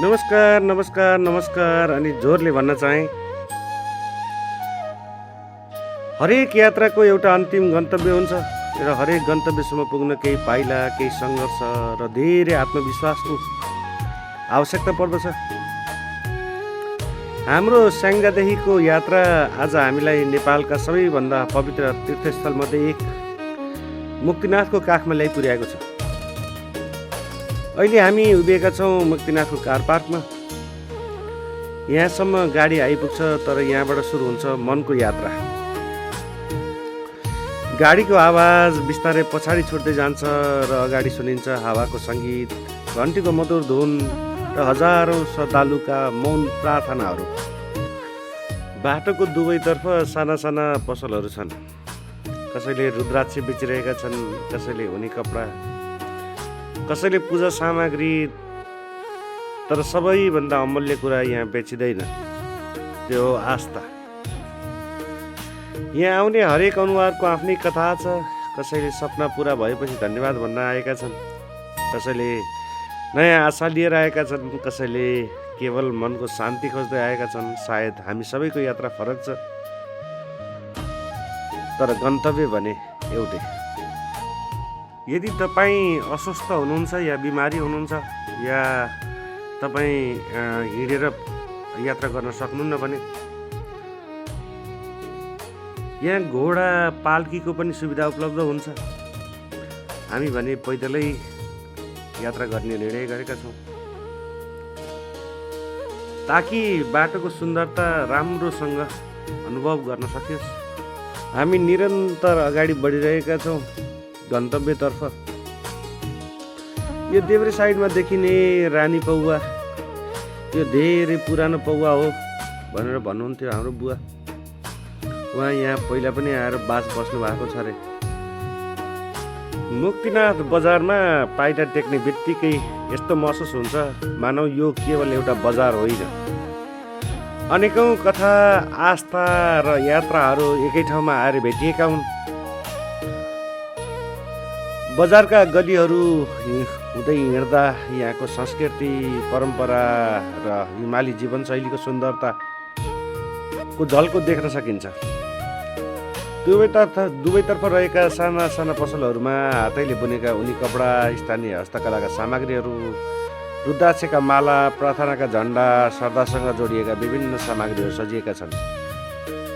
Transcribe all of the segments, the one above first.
नमस्कार नमस्कार नमस्कार अनि जोरले भन्न चाहे हरेक यात्राको एउटा अन्तिम गन्तव्य हुन्छ र हरेक गन्तव्यसम्म पुग्न केही पाइला केही सङ्घर्ष र धेरै आत्मविश्वासको आवश्यकता पर्दछ। हाम्रो स्याङ्जादेखिको यात्रा आज हामीलाई नेपालका सबैभन्दा पवित्र तीर्थस्थलमध्ये एक मुक्तिनाथको काखमा ल्याइ पुर्याएको छ। अहिले हामी उभिएका छौँ मुक्तिनाथको कार पार्कमा। यहाँसम्म गाडी आइपुग्छ तर यहाँबाट सुरु हुन्छ मनको यात्रा। गाडीको आवाज बिस्तारै पछाडि छुट्दै जान्छ र अगाडि सुनिन्छ हावाको सङ्गीत, घन्टीको मधुर धुन र हजारौँ श्रद्धालुका मौन प्रार्थनाहरू। बाटोको दुवैतर्फ साना साना पसलहरू छन्। कसैले रुद्राक्ष बेचिरहेका छन्, कसैले ऊनी कपडा, कसैले पूजा सामग्री। तर सबैभन्दा अमूल्य कुरा यहाँ बेचिँदैन, त्यो हो आस्था। यहाँ आउने हरेक अनुहारको आफ्नै कथा छ। कसैले सपना पुरा भएपछि धन्यवाद भन्न आएका छन्, कसैले नयाँ आशा लिएर आएका छन्, कसैले केवल मनको शान्ति खोज्दै आएका छन्। सायद हामी सबैको यात्रा फरक छ तर गन्तव्य भने एउटै। यदि तपाईँ अस्वस्थ हुनुहुन्छ या बिमारी हुनुहुन्छ या तपाईँ हिँडेर यात्रा गर्न सक्नुहुन्न भने यहाँ घोडा पाल्कीको पनि सुविधा उपलब्ध हुन्छ। हामी भने पैदलै यात्रा गर्ने निर्णय गरेका छौँ ताकि बाटोको सुन्दरता राम्रोसँग अनुभव गर्न सकियोस्। हामी निरन्तर अगाडि बढिरहेका छौँ गन्तव्यतर्फ। यो देब्रे साइडमा देखिने रानी पौवा यो धेरै पुरानो पौवा हो भनेर भन्नुहुन्थ्यो हाम्रो बुवा। उहाँ यहाँ पहिला पनि आएर बास बस्नु भएको छ अरे। मुक्तिनाथ बजारमा पाइला टेक्ने बित्तिकै यस्तो महसुस हुन्छ मानौ यो केवल एउटा बजार होइन, अनेकौँ कथा, आस्था र यात्राहरू एकै ठाउँमा आएर भेटिएका हुन्। बजारका गलीहरू हुँदै हिँड्दा यहाँको संस्कृति, परम्परा र हिमाली जीवनशैलीको सुन्दरताको झल्को देख्न सकिन्छ। दुवैतर्फ रहेका साना साना पसलहरूमा हातैले बुनेका ऊनी कपडा, स्थानीय हस्तकलाका सामग्रीहरू, रुद्राक्षका माला, प्रार्थनाका झन्डा, श्रद्धासँग जोडिएका विभिन्न सामग्रीहरू सजिएका छन्।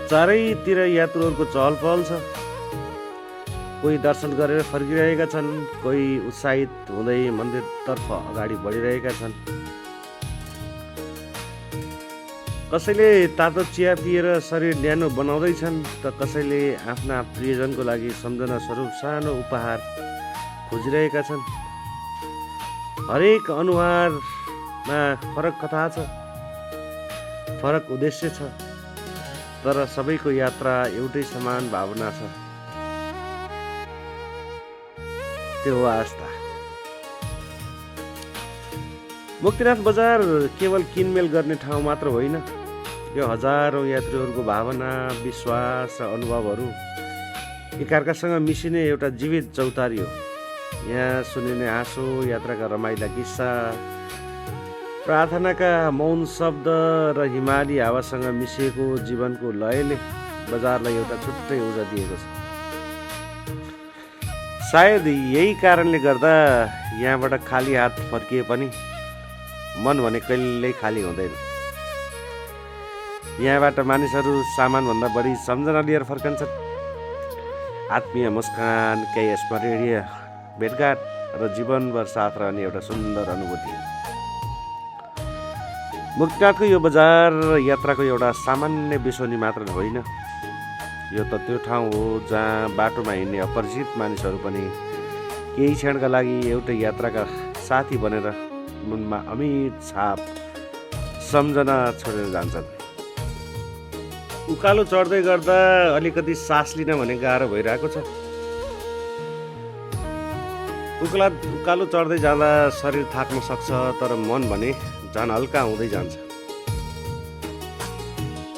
चारैतिर यात्रुहरूको चहल पहल छ। कोही दर्शन गरेर फर्किरहेका छन्, कोही उत्साहित हुँदै मन्दिरतर्फ अगाडि बढिरहेका छन्। कसैले तातो चिया पिएर शरीर न्यानो बनाउँदैछन् त कसैले आफ्ना प्रियजनको लागि सम्झना स्वरूप सानो उपहार खोजिरहेका छन्। हरेक अनुहारमा फरक कथा छ, फरक उद्देश्य छ, तर सबैको यात्रा एउटै समान भावना छ, त्यो हो आस्था। मुक्तिनाथ बजार केवल किनमेल गर्ने ठाउँ मात्र होइन, यो हजारौँ यात्रीहरूको भावना, विश्वास र अनुभवहरू एकअर्कासँग मिसिने एउटा जीवित चौतारी हो। यहाँ सुनिने हाँसो, यात्राका रमाइला किस्सा, प्रार्थनाका मौन शब्द र हिमाली हावासँग मिसिएको जीवनको लयले बजारलाई एउटा छुट्टै ऊर्जा दिएको छ। सायद यही कारणले गर्दा यहाँबाट खाली हात फर्किए पनि मन भने कहिल्यै खाली हुँदैन। यहाँबाट मानिसहरू सामानभन्दा बढी सम्झना लिएर फर्कन्छन्। आत्मीय मुस्कान, केही स्मरणीय भेटघाट र जीवनभर साथ रहने एउटा सुन्दर अनुभूति। मुक्तिनाथको यो बजार यात्राको एउटा सामान्य बिसौनी मात्र होइन, यो त त्यो ठाउँ हो जहाँ बाटोमा हिँड्ने अपरिचित मानिसहरू पनि केही क्षणका लागि एउटै यात्राका साथी बनेर मनमा अमिट छाप, सम्झना छोडेर जान्छन्। उकालो चढ्दै गर्दा अलिकति सास लिन भने गाह्रो भइरहेको छ। उकालो चढ्दै जाँदा शरीर थाक्न सक्छ तर मन भने झन् हल्का हुँदै जान्छ।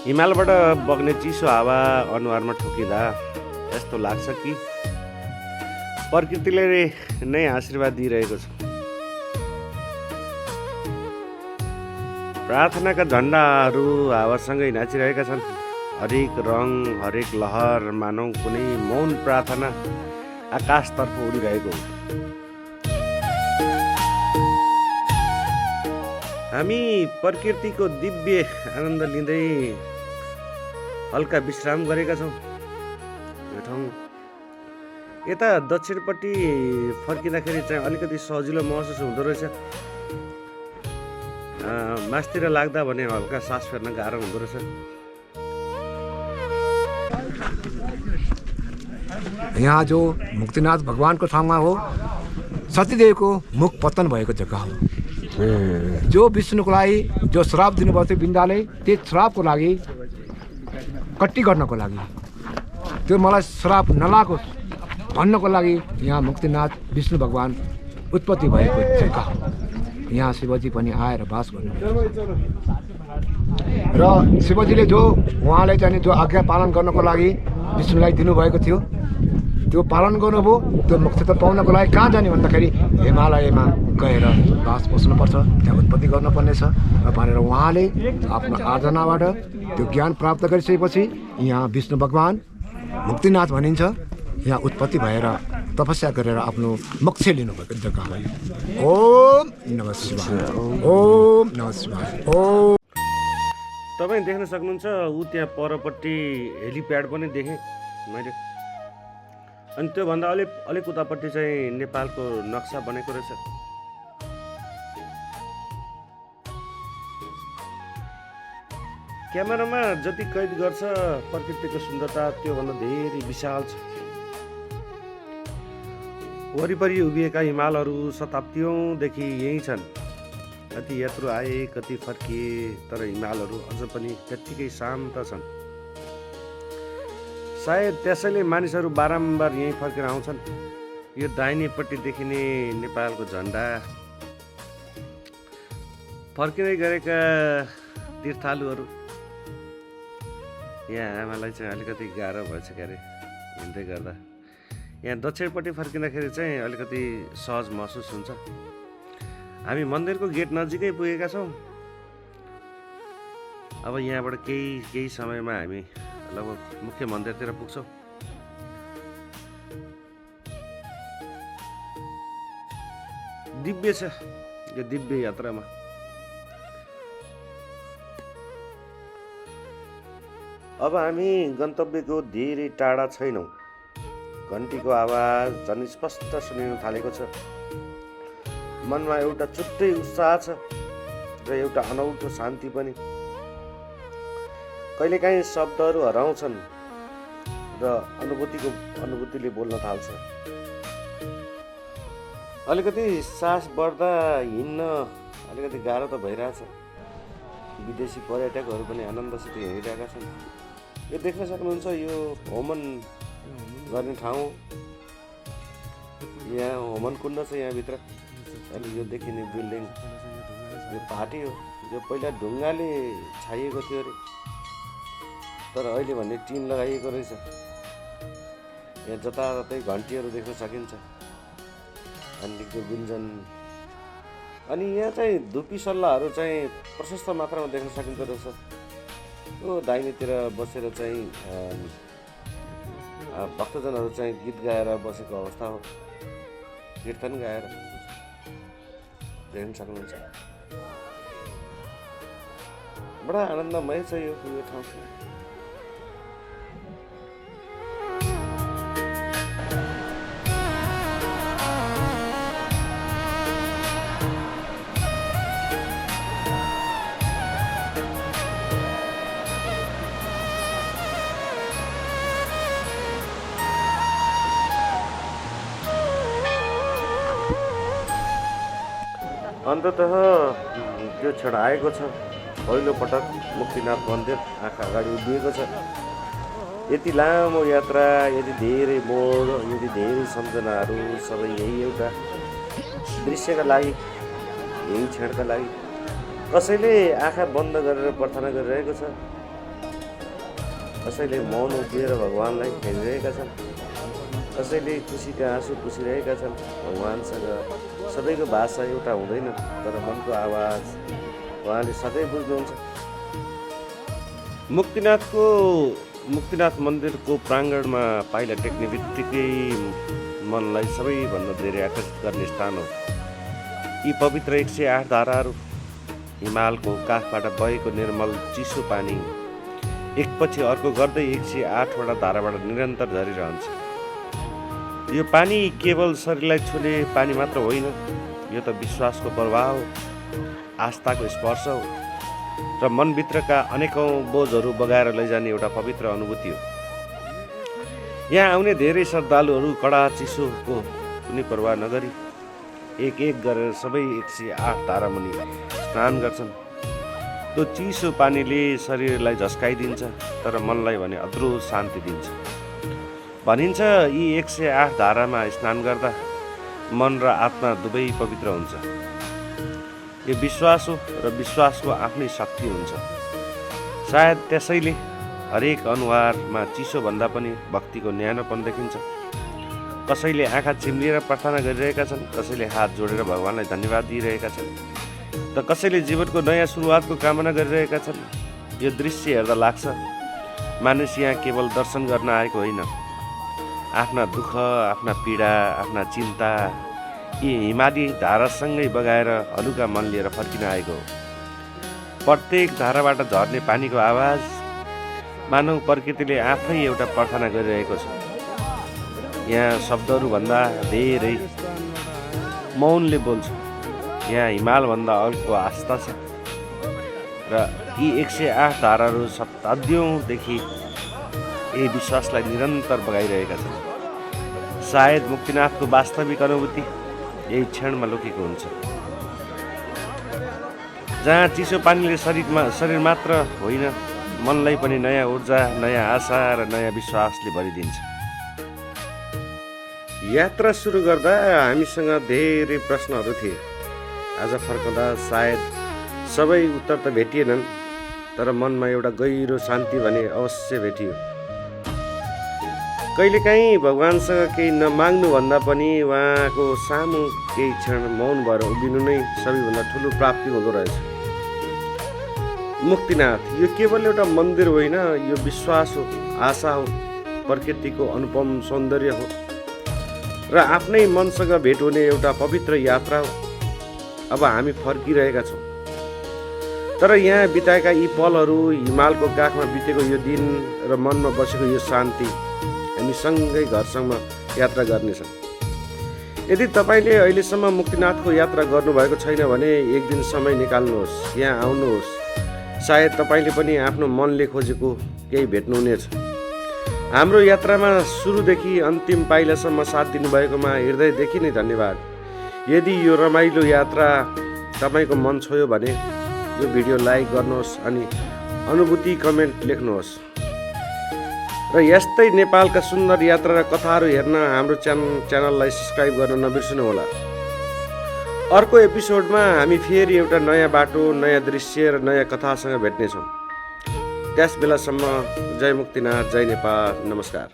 हिमालबाट बग्ने चिसो हावा अनुहारमा ठोकिँदा यस्तो लाग्छ कि प्रकृतिले नै आशीर्वाद दिइरहेको छ। प्रार्थनाका झन्डाहरू हावासँगै नाचिरहेका छन्। हरेक रङ, हरेक लहर मानौ कुनै मौन प्रार्थना आकाशतर्फ उडिरहेको हो। हामी प्रकृतिको दिव्य आनन्द लिँदै हल्का विश्राम गरेका छौँ। यो ठाउँ यता दक्षिणपट्टि फर्किँदाखेरि चाहिँ अलिकति सजिलो महसुस हुँदो रहेछ। मासतिर लाग्दा भने हल्का सास फेर्न गाह्रो हुँदो रहेछ। यहाँ जो मुक्तिनाथ भगवानको ठाउँमा हो, सतीदेवको मुख पतन भएको जग्गा हो। जो विष्णुको लागि जो श्राप दिनुभएको थियो बिन्दाले, त्यो श्रापको लागि कट्टी गर्नको लागि, त्यो मलाई श्राप नलागोस् भन्नको लागि यहाँ मुक्तिनाथ विष्णु भगवान उत्पत्ति भएको जग्गा हो। यहाँ शिवजी पनि आएर बास गर्नुहुन्छ र शिवजीले जो उहाँले चाहिँ जो आज्ञा पालन गर्नको लागि विष्णुलाई दिनुभएको थियो त्यो पालन गर्नुभयो। त्यो मोक्ष पाउनको लागि कहाँ जाने भन्दाखेरि हिमालयमा गएर बास बस्नुपर्छ, त्यहाँ उत्पत्ति गर्नुपर्ने छ भनेर उहाँले आफ्नो आराधनाबाट त्यो ज्ञान प्राप्त गरिसकेपछि यहाँ विष्णु भगवान मुक्तिनाथ भनिन्छ। यहाँ उत्पत्ति भएर तपस्या गरेर आफ्नो मोक्ष लिनुभएको जग्गा हो। ओम नमः शिवाय, ओम नमः शिवाय, ओम। तपाईँ देख्न सक्नुहुन्छ ऊ त्यहाँ परपट्टि हेलिप्याड पनि देखेँ मैले। अनि त्योभन्दा अलिक उतापट्टि चाहिँ नेपालको नक्सा बनेको रहेछ। क्यामेरामा जति कैद गर्छ प्रकृतिको सुन्दरता त्योभन्दा धेरै विशाल छ। वरिपरि उभिएका हिमालहरू शताब्दीौँदेखि यहीँ छन्। कति यात्रु आए, कति फर्किए, तर हिमालहरू अझ पनि त्यत्तिकै शान्त छन्। सायद त्यसैले मानिसहरू बारम्बार यहीँ फर्केर आउँछन्। यो दाहिनेपट्टि देखिने नेपालको झन्डा, फर्किँदै गरेका तीर्थालुहरू। यहाँ आमालाई चाहिँ अलिकति गाह्रो भएछ क्यारे हिँड्दै गर्दा। यहाँ दक्षिणपट्टि फर्किँदाखेरि चाहिँ अलिकति सहज महसुस हुन्छ। हामी मन्दिरको गेट नजिकै पुगेका छौँ। अब यहाँबाट केही समयमा हामी लगभग मुख्य मन्दिरतिर पुग्छौँ। दिव्य छ यो दिव्य यात्रामा। अब हामी गन्तव्यको धेरै टाढा छैनौँ। घन्टीको आवाज झन् स्पष्ट सुनिन थालेको छ। मनमा एउटा छुट्टै उत्साह छ र एउटा अनौठो शान्ति पनि। कहिलेकाहीँ शब्दहरू हराउँछन् र अनुभूतिले बोल्न थाल्छ। अलिकति सास बढ्दा हिँड्न अलिकति गाह्रो त भइरहेछ। विदेशी पर्यटकहरू पनि आनन्दसित हिँडिरहेका छन्। यो देख्न सक्नुहुन्छ यो होमन गर्ने ठाउँ। यहाँ होमन कुण्ड छ यहाँभित्र। अनि यो देखिने बिल्डिङ यो भाटी हो, जो पहिला ढुङ्गाले छाइएको थियो अरे, तर अहिले भने टिन लगाइएको रहेछ। यहाँ जताततै घन्टीहरू देख्न सकिन्छ, घन्टीको गुन्जन। अनि यहाँ चाहिँ धुपी सल्लाहहरू चाहिँ प्रशस्त मात्रामा देख्न सकिँदो रहेछ। यो दाहिनेतिर बसेर चाहिँ भक्तजनहरू चाहिँ गीत गाएर बसेको अवस्था हो, कीर्तन गाएर देख्न सक्नुहुन्छ। बडा आनन्दमय छ यो ठाउँ। अन्ततः त्यो क्षण आएको छ। पहिलो पटक मुक्तिनाथ मन्दिर आँखा अगाडि उभिएको छ। यति लामो यात्रा, यति धेरै मोड, यति धेरै सम्झनाहरू सबै यही एउटा दृश्यका लागि, यही क्षणका लागि। कसैले आँखा बन्द गरेर प्रार्थना गरिरहेको छ, कसैले मौन उभिएर भगवानलाई हेरिरहेका छन्, कसैले खुसीका आँसु पुछिरहेका छन् भगवानसँग। सबैको भाषा एउटा हुँदैन, तर मनको आवाज उहाँले सधैँ बुझ्नुहुन्छ। मुक्तिनाथ मन्दिरको प्राङ्गणमा पाइला टेक्ने बित्तिकै मनलाई सबैभन्दा धेरै आकर्षित गर्ने स्थान हो। यी पवित्र 108 धाराहरू, हिमालको काखबाट बहेको निर्मल चिसो पानी एकपछि अर्को गर्दै 108वटा धाराबाट निरन्तर झरिरहन्छ। यो पानी केवल शरीरलाई छुने पानी मात्र होइन, यो त विश्वासको प्रवाह हो, आस्थाको स्पर्श हो र मनभित्रका अनेकौँ बोझहरू बगाएर लैजाने एउटा पवित्र अनुभूति हो। यहाँ आउने धेरै श्रद्धालुहरू कडा चिसोको कुनै प्रवाह नगरी एक एक गरेर सबै 108 धारामुनि स्नान गर्छन्। त्यो चिसो पानीले शरीरलाई झस्काइदिन्छ तर मनलाई भने अद्भुत शान्ति दिन्छ। भनिन्छ यी 108 धारामा स्नान गर्दा मन र आत्मा दुवै पवित्र हुन्छ। यो विश्वास हो र विश्वासको आफ्नै शक्ति हुन्छ। सायद त्यसैले हरेक अनुहारमा चिसो भन्दा पनि भक्तिको न्यानोपन देखिन्छ। कसैले आँखा चिम्लिएर प्रार्थना गरिरहेका छन्, कसैले हात जोडेर भगवानलाई धन्यवाद दिइरहेका छन्, त कसैले जीवनको नयाँ सुरुवातको कामना गरिरहेका छन्। यो दृश्य हेर्दा लाग्छ मानिस यहाँ केवल दर्शन गर्न आएको होइन, आफ्ना दुःख, आफ्ना पीडा, आफ्ना चिन्ता यी हिमाली धारासँगै बगाएर हलुका मन लिएर फर्किन आएको हो। प्रत्येक धाराबाट झर्ने पानीको आवाज मानव प्रकृतिले आफै एउटा प्रार्थना गरिरहेको छ। यहाँ शब्दहरूभन्दा धेरै मौनले बोल्छ। यहाँ हिमालभन्दा अर्को आस्था छ र यी 108 धाराहरू शताब्दीौँदेखि यही विश्वासलाई निरन्तर बगाइरहेका छन्। सायद मुक्तिनाथको वास्तविक अनुभूति यही क्षणमा लुकेको हुन्छ, जहाँ चिसो पानीले शरीर मात्र होइन, मनलाई पनि नयाँ ऊर्जा, नयाँ आशा र नयाँ विश्वासले भरिदिन्छ। यात्रा सुरु गर्दा हामीसँग धेरै प्रश्नहरू थिए। आज फर्कँदा सायद सबै उत्तर त भेटिएनन्, तर मनमा एउटा गहिरो शान्ति भने अवश्य भेटियो। कहिलेकाहीँ भगवान्सँग केही नमाग्नु भन्दा पनि उहाँको सामु केही क्षण मौन भएर उभिनु नै सबैभन्दा ठुलो प्राप्ति हुँदो रहेछ। मुक्तिनाथ यो केवल एउटा मन्दिर होइन, यो विश्वास हो, आशा हो, प्रकृतिको अनुपम सौन्दर्य हो र आफ्नै मनसँग भेट हुने एउटा पवित्र यात्रा हो। अब हामी फर्किरहेका छौँ, तर यहाँ बिताएका यी पलहरू, हिमालको काखमा बितेको यो दिन र मनमा बसेको यो शान्ति हामी सँगै घरसम्म यात्रा गर्नेछौँ। यदि तपाईँले अहिलेसम्म मुक्तिनाथको यात्रा गर्नुभएको छैन भने एक दिन समय निकाल्नुहोस्, यहाँ आउनुहोस्। सायद तपाईँले पनि आफ्नो मनले खोजेको केही भेट्नुहुनेछ। हाम्रो यात्रामा सुरुदेखि अन्तिम पाइलासम्म साथ दिनुभएकोमा हृदयदेखि नै धन्यवाद। यदि यो रमाइलो यात्रा तपाईँको मन छोयो भने यो भिडियो लाइक गर्नुहोस् अनि अनुभूति कमेन्ट लेख्नुहोस् र यस्तै नेपालका सुन्दर यात्रा र कथाहरू हेर्न हाम्रो च्यानललाई सब्स्क्राइब गर्न नबिर्सनुहोला। अर्को एपिसोडमा हामी फेरि एउटा नयाँ बाटो, नयाँ दृश्य र नयाँ कथासँग भेट्नेछौँ। त्यस बेलासम्म जय मुक्तिनाथ, जय नेपाल, नमस्कार।